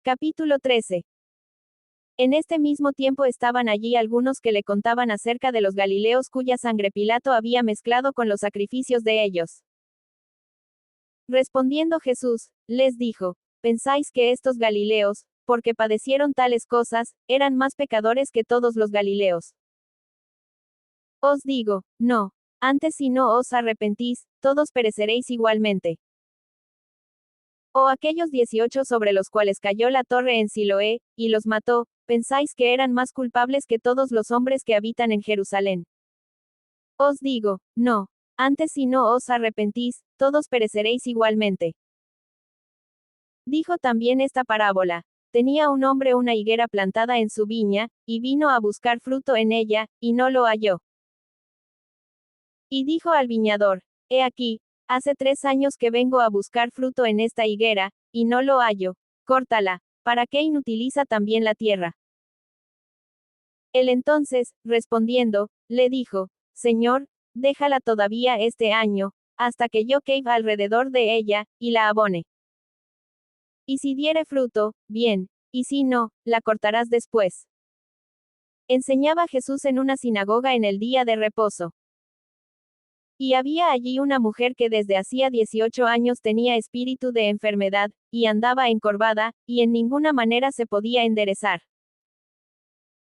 Capítulo 13. En este mismo tiempo estaban allí algunos que le contaban acerca de los Galileos cuya sangre Pilato había mezclado con los sacrificios de ellos. Respondiendo Jesús, les dijo: ¿Pensáis que estos Galileos, porque padecieron tales cosas, eran más pecadores que todos los Galileos? Os digo, no. Antes si no os arrepentís, todos pereceréis igualmente. O aquellos 18 sobre los cuales cayó la torre en Siloé, y los mató, ¿pensáis que eran más culpables que todos los hombres que habitan en Jerusalén? Os digo, no. Antes si no os arrepentís, todos pereceréis igualmente. Dijo también esta parábola: tenía un hombre una higuera plantada en su viña, y vino a buscar fruto en ella, y no lo halló. Y dijo al viñador: He aquí, hace 3 años que vengo a buscar fruto en esta higuera, y no lo hallo. Córtala. ¿Para qué inutiliza también la tierra? Él entonces, respondiendo, le dijo: Señor, déjala todavía este año, hasta que yo cave alrededor de ella, y la abone. Y si diere fruto, bien, y si no, la cortarás después. Enseñaba Jesús en una sinagoga en el día de reposo. Y había allí una mujer que desde hacía 18 años tenía espíritu de enfermedad, y andaba encorvada, y en ninguna manera se podía enderezar.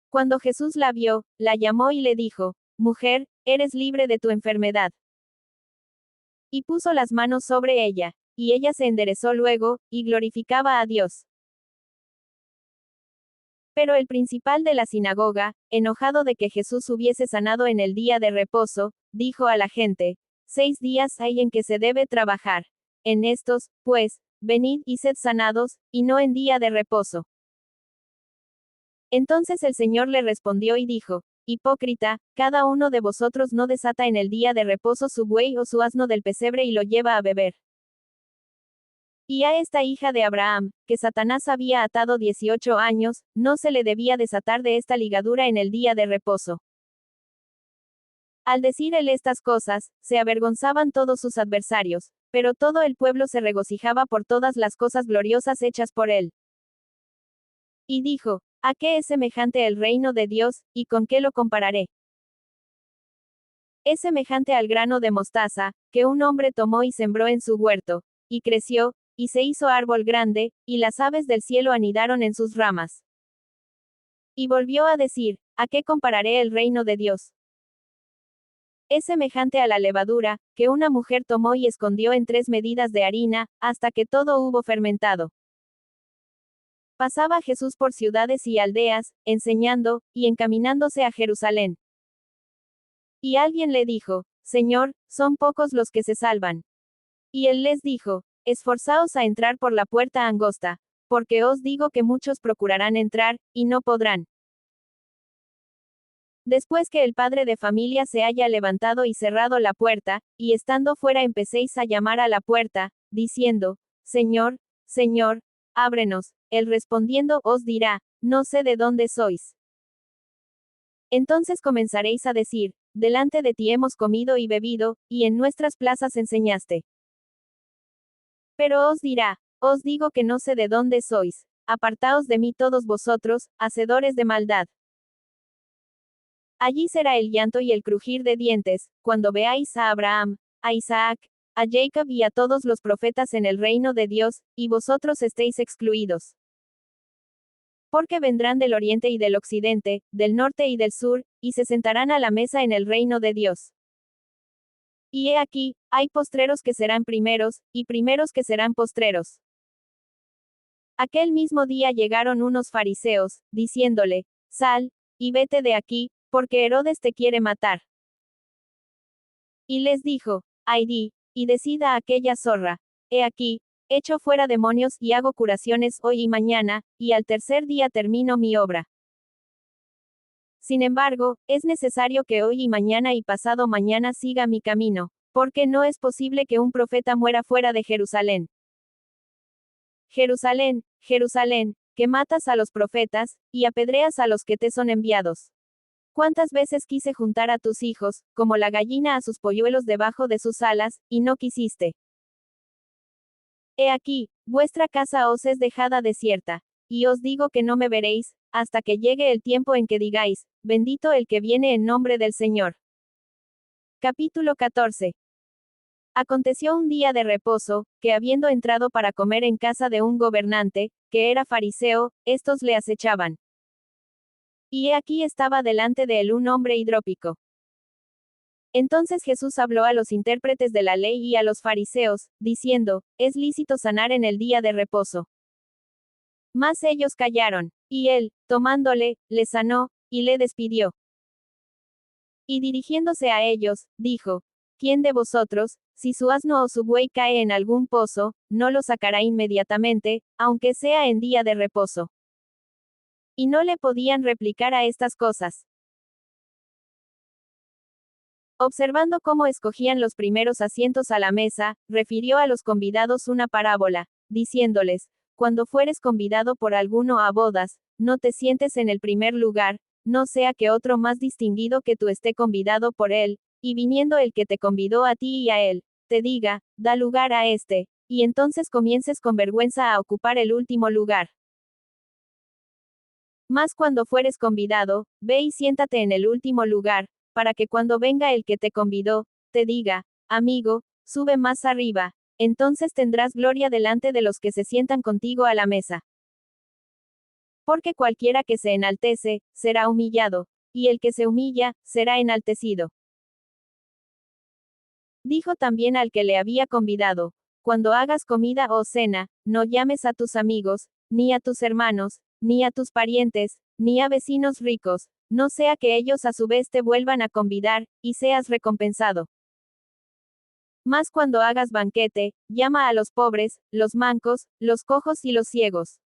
Cuando Jesús la vio, la llamó y le dijo: Mujer, eres libre de tu enfermedad. Y puso las manos sobre ella, y ella se enderezó luego, y glorificaba a Dios. Pero el principal de la sinagoga, enojado de que Jesús hubiese sanado en el día de reposo, dijo a la gente: 6 días hay en que se debe trabajar. En estos, pues, venid y sed sanados, y no en día de reposo. Entonces el Señor le respondió y dijo: Hipócrita, cada uno de vosotros no desata en el día de reposo su buey o su asno del pesebre y lo lleva a beber. Y a esta hija de Abraham, que Satanás había atado 18 años, no se le debía desatar de esta ligadura en el día de reposo. Al decir él estas cosas, se avergonzaban todos sus adversarios, pero todo el pueblo se regocijaba por todas las cosas gloriosas hechas por él. Y dijo: ¿A qué es semejante el reino de Dios, y con qué lo compararé? Es semejante al grano de mostaza, que un hombre tomó y sembró en su huerto, y creció, y se hizo árbol grande, y las aves del cielo anidaron en sus ramas. Y volvió a decir: ¿A qué compararé el reino de Dios? Es semejante a la levadura, que una mujer tomó y escondió en 3 medidas de harina, hasta que todo hubo fermentado. Pasaba Jesús por ciudades y aldeas, enseñando, y encaminándose a Jerusalén. Y alguien le dijo: Señor, son pocos los que se salvan. Y él les dijo: Esforzaos a entrar por la puerta angosta, porque os digo que muchos procurarán entrar, y no podrán. Después que el padre de familia se haya levantado y cerrado la puerta, y estando fuera empecéis a llamar a la puerta, diciendo: Señor, Señor, ábrenos. Él respondiendo os dirá: No sé de dónde sois. Entonces comenzaréis a decir: Delante de ti hemos comido y bebido, y en nuestras plazas enseñaste. Pero os dirá: Os digo que no sé de dónde sois. Apartaos de mí todos vosotros, hacedores de maldad. Allí será el llanto y el crujir de dientes, cuando veáis a Abraham, a Isaac, a Jacob y a todos los profetas en el reino de Dios, y vosotros estéis excluidos. Porque vendrán del oriente y del occidente, del norte y del sur, y se sentarán a la mesa en el reino de Dios. Y he aquí, hay postreros que serán primeros, y primeros que serán postreros. Aquel mismo día llegaron unos fariseos, diciéndole: Sal, y vete de aquí, porque Herodes te quiere matar. Y les dijo: Ay di, y decida a aquella zorra: He aquí, echo fuera demonios y hago curaciones hoy y mañana, y al tercer día termino mi obra. Sin embargo, es necesario que hoy y mañana y pasado mañana siga mi camino, porque no es posible que un profeta muera fuera de Jerusalén. Jerusalén, Jerusalén, que matas a los profetas, y apedreas a los que te son enviados. ¿Cuántas veces quise juntar a tus hijos, como la gallina a sus polluelos debajo de sus alas, y no quisiste? He aquí, vuestra casa os es dejada desierta. y os digo que no me veréis, hasta que llegue el tiempo en que digáis, bendito el que viene en nombre del Señor. Capítulo 14. Aconteció un día de reposo, que habiendo entrado para comer en casa de un gobernante, que era fariseo, estos le acechaban. Y he aquí estaba delante de él un hombre hidrópico. Entonces Jesús habló a los intérpretes de la ley y a los fariseos, diciendo, es lícito sanar en el día de reposo. Mas ellos callaron, y él, tomándole, le sanó, y le despidió. Y dirigiéndose a ellos, dijo, ¿quién de vosotros, si su asno o su buey cae en algún pozo, no lo sacará inmediatamente, aunque sea en día de reposo? Y no le podían replicar a estas cosas. Observando cómo escogían los primeros asientos a la mesa, refirió a los convidados una parábola, diciéndoles, cuando fueres convidado por alguno a bodas, no te sientes en el primer lugar, no sea que otro más distinguido que tú esté convidado por él, y viniendo el que te convidó a ti y a él, te diga, da lugar a este, y entonces comiences con vergüenza a ocupar el último lugar. Mas cuando fueres convidado, ve y siéntate en el último lugar, para que cuando venga el que te convidó, te diga, amigo, sube más arriba, entonces tendrás gloria delante de los que se sientan contigo a la mesa. Porque cualquiera que se enaltece, será humillado, y el que se humilla, será enaltecido. Dijo también al que le había convidado, cuando hagas comida o cena, no llames a tus amigos, ni a tus hermanos, ni a tus parientes, ni a vecinos ricos, no sea que ellos a su vez te vuelvan a convidar, y seas recompensado. Mas cuando hagas banquete, llama a los pobres, los mancos, los cojos y los ciegos.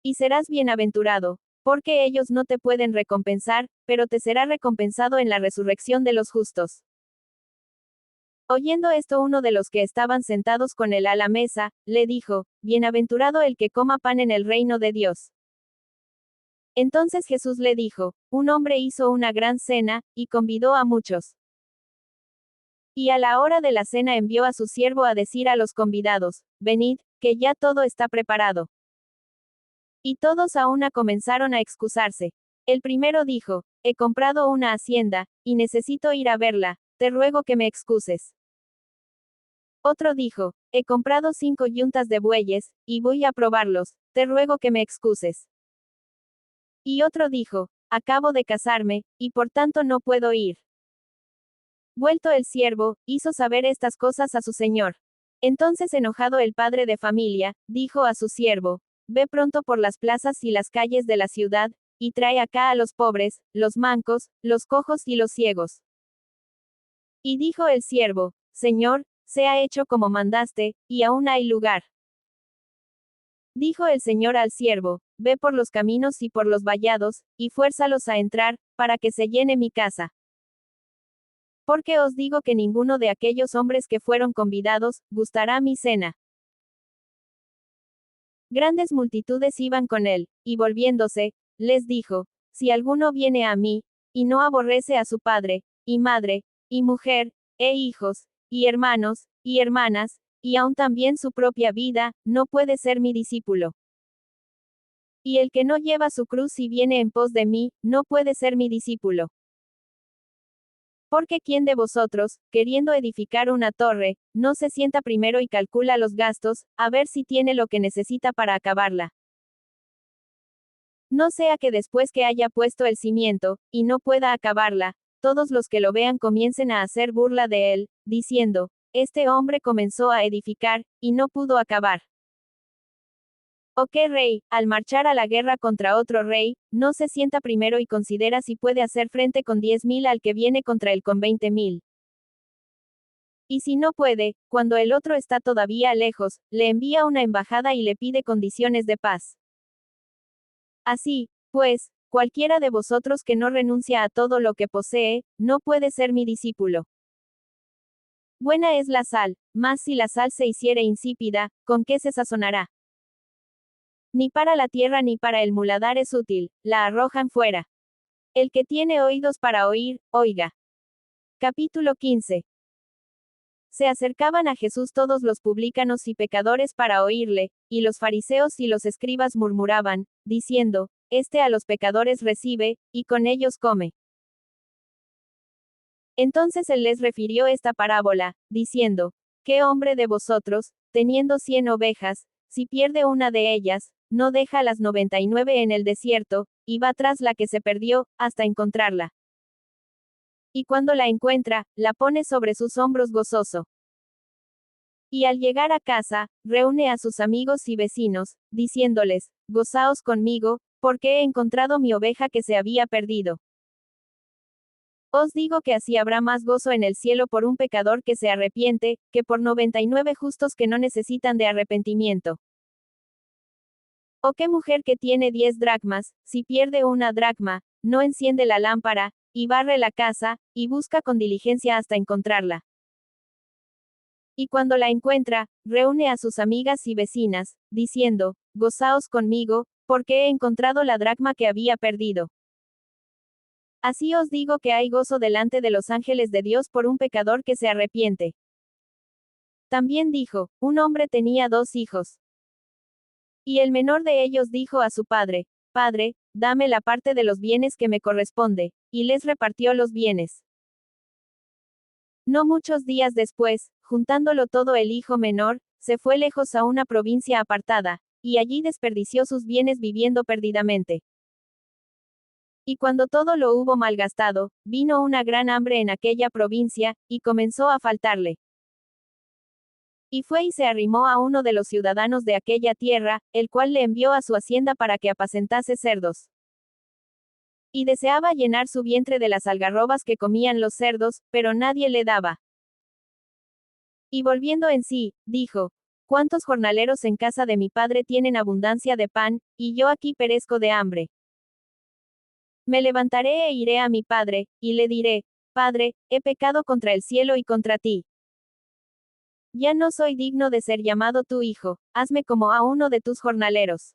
Y serás bienaventurado, porque ellos no te pueden recompensar, pero te será recompensado en la resurrección de los justos. Oyendo esto uno de los que estaban sentados con él a la mesa, le dijo, bienaventurado el que coma pan en el reino de Dios. Entonces Jesús le dijo, un hombre hizo una gran cena, y convidó a muchos. Y a la hora de la cena envió a su siervo a decir a los convidados, venid, que ya todo está preparado. Y todos a una comenzaron a excusarse. El primero dijo, he comprado una hacienda, y necesito ir a verla, te ruego que me excuses. Otro dijo, he comprado 5 yuntas de bueyes, y voy a probarlos, te ruego que me excuses. Y otro dijo, acabo de casarme, y por tanto no puedo ir. Vuelto el siervo, hizo saber estas cosas a su señor. Entonces enojado el padre de familia, dijo a su siervo, ve pronto por las plazas y las calles de la ciudad, y trae acá a los pobres, los mancos, los cojos y los ciegos. Y dijo el siervo, Señor, sea hecho como mandaste, y aún hay lugar. Dijo el Señor al siervo, ve por los caminos y por los vallados, y fuérzalos a entrar, para que se llene mi casa. Porque os digo que ninguno de aquellos hombres que fueron convidados, gustará mi cena. Grandes multitudes iban con él, y volviéndose, les dijo, si alguno viene a mí, y no aborrece a su padre, y madre, y mujer, e hijos, y hermanos, y hermanas, y aun también su propia vida, no puede ser mi discípulo. Y el que no lleva su cruz y viene en pos de mí, no puede ser mi discípulo. Porque ¿quién de vosotros, queriendo edificar una torre, no se sienta primero y calcula los gastos, a ver si tiene lo que necesita para acabarla? No sea que después que haya puesto el cimiento, y no pueda acabarla, todos los que lo vean comiencen a hacer burla de él, diciendo, este hombre comenzó a edificar, y no pudo acabar. ¿O qué rey, al marchar a la guerra contra otro rey, no se sienta primero y considera si puede hacer frente con 10.000 al que viene contra él con 20.000? Y si no puede, cuando el otro está todavía lejos, le envía una embajada y le pide condiciones de paz. Así, pues, cualquiera de vosotros que no renuncia a todo lo que posee, no puede ser mi discípulo. Buena es la sal, mas si la sal se hiciere insípida, ¿con qué se sazonará? Ni para la tierra ni para el muladar es útil, la arrojan fuera. El que tiene oídos para oír, oiga. Capítulo 15. Se acercaban a Jesús todos los publicanos y pecadores para oírle, y los fariseos y los escribas murmuraban, diciendo, Este a los pecadores recibe, y con ellos come. Entonces él les refirió esta parábola, diciendo, ¿Qué hombre de vosotros, teniendo 100 ovejas, si pierde una de ellas, no deja las 99 en el desierto, y va tras la que se perdió, hasta encontrarla? Y cuando la encuentra, la pone sobre sus hombros gozoso. Y al llegar a casa, reúne a sus amigos y vecinos, diciéndoles, Gozaos conmigo, porque he encontrado mi oveja que se había perdido. Os digo que así habrá más gozo en el cielo por un pecador que se arrepiente, que por 99 justos que no necesitan de arrepentimiento. ¿O qué mujer que tiene 10 dracmas, si pierde una dracma, no enciende la lámpara, y barre la casa, y busca con diligencia hasta encontrarla? Y cuando la encuentra, reúne a sus amigas y vecinas, diciendo, Gozaos conmigo, porque he encontrado la dracma que había perdido. Así os digo que hay gozo delante de los ángeles de Dios por un pecador que se arrepiente. También dijo, un hombre tenía 2 hijos. Y el menor de ellos dijo a su padre, Padre, dame la parte de los bienes que me corresponde, y les repartió los bienes. No muchos días después, juntándolo todo el hijo menor, se fue lejos a una provincia apartada, y allí desperdició sus bienes viviendo perdidamente. Y cuando todo lo hubo malgastado, vino una gran hambre en aquella provincia, y comenzó a faltarle. Y fue y se arrimó a uno de los ciudadanos de aquella tierra, el cual le envió a su hacienda para que apacentase cerdos. Y deseaba llenar su vientre de las algarrobas que comían los cerdos, pero nadie le daba. Y volviendo en sí, dijo, ¿Cuántos jornaleros en casa de mi padre tienen abundancia de pan, y yo aquí perezco de hambre? Me levantaré e iré a mi padre, y le diré, Padre, he pecado contra el cielo y contra ti. Ya no soy digno de ser llamado tu hijo, hazme como a uno de tus jornaleros.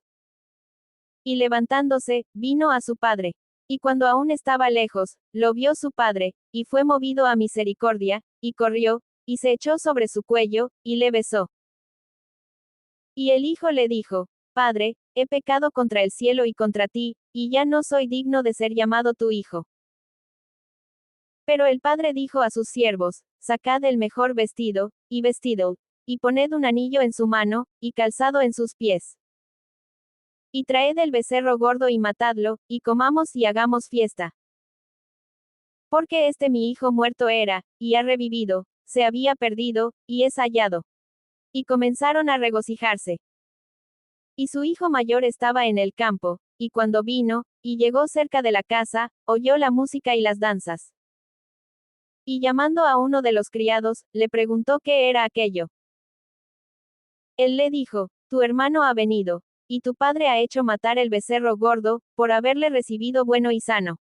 Y levantándose, vino a su padre. Y cuando aún estaba lejos, lo vio su padre, y fue movido a misericordia, y corrió, y se echó sobre su cuello, y le besó. Y el hijo le dijo, Padre, he pecado contra el cielo y contra ti, y ya no soy digno de ser llamado tu hijo. Pero el padre dijo a sus siervos, Sacad el mejor vestido, y vestidlo, y poned un anillo en su mano, y calzado en sus pies. Y traed el becerro gordo y matadlo, y comamos y hagamos fiesta. Porque este mi hijo muerto era, y ha revivido, se había perdido, y es hallado. Y comenzaron a regocijarse. Y su hijo mayor estaba en el campo, y cuando vino, y llegó cerca de la casa, oyó la música y las danzas. Y llamando a uno de los criados, le preguntó qué era aquello. Él le dijo, tu hermano ha venido, y tu padre ha hecho matar el becerro gordo, por haberle recibido bueno y sano.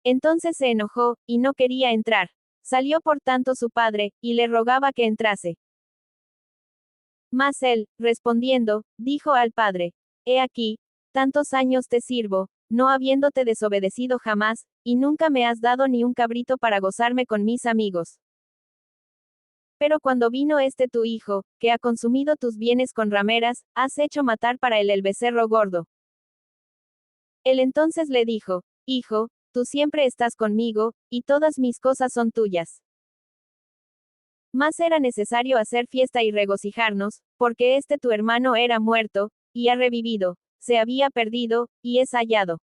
Entonces se enojó, y no quería entrar. Salió por tanto su padre, y le rogaba que entrase. Mas él, respondiendo, dijo al padre, He aquí, tantos años te sirvo, no habiéndote desobedecido jamás, y nunca me has dado ni un cabrito para gozarme con mis amigos. Pero cuando vino este tu hijo, que ha consumido tus bienes con rameras, has hecho matar para él el becerro gordo. Él entonces le dijo, Hijo, tú siempre estás conmigo, y todas mis cosas son tuyas. Mas era necesario hacer fiesta y regocijarnos, porque este tu hermano era muerto, y ha revivido, se había perdido, y es hallado.